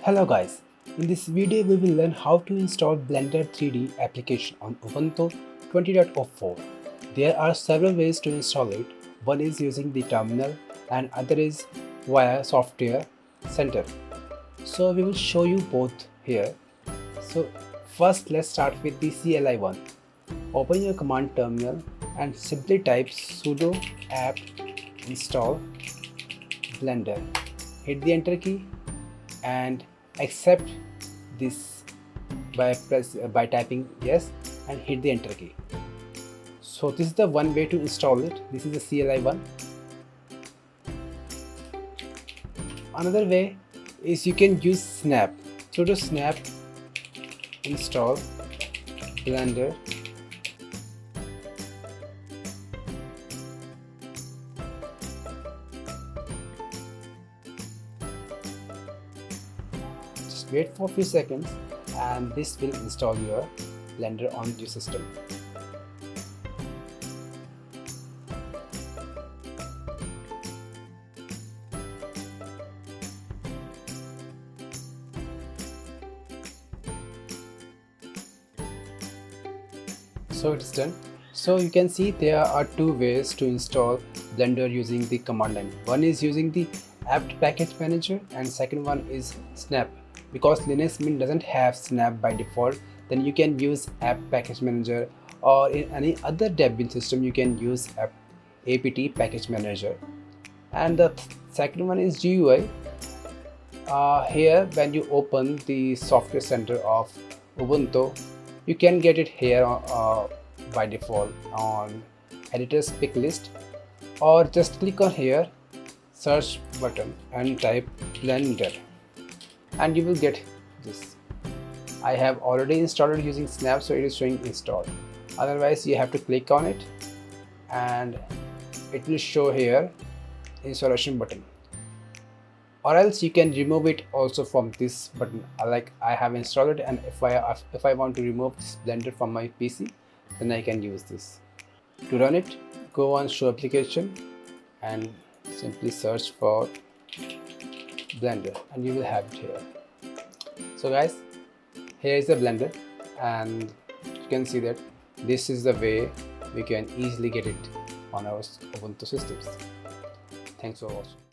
Hello guys, in this video we will learn how to install Blender 3D application on Ubuntu 20.04. There are several ways to install it. One is using the terminal and other is via software center. So we will show you both here. So first let's start with the CLI one. Open your command terminal and simply type sudo apt install Blender. Hit the enter key and accept this by typing yes and hit the enter key. So this is the one way to install it. This is the CLI one. Another way is you can use snap. Sudo snap install Blender. Just wait for a few seconds and this will install your Blender on your system. So it's done. So you can see there are two ways to install Blender using the command line. One is using the apt package manager and second one is snap. Because Linux Mint doesn't have snap by default, then you can use apt package manager, or in any other Debian system you can use apt package manager. And the second one is GUI. Here when you open the software center of Ubuntu, you can get it here by default on editor's pick list, or just click on here search button and type Blender and you will get this. I have already installed it using snap, so it is showing installed. Otherwise you have to click on it and it will show here installation button, or else you can remove it also from this button. Like I have installed it, and if I want to remove this Blender from my PC, then I can use this. To run it, go on show application and simply search for Blender and you will have it here. So guys, here is the Blender and you can see that this is the way we can easily get it on our Ubuntu systems. Thanks for watching.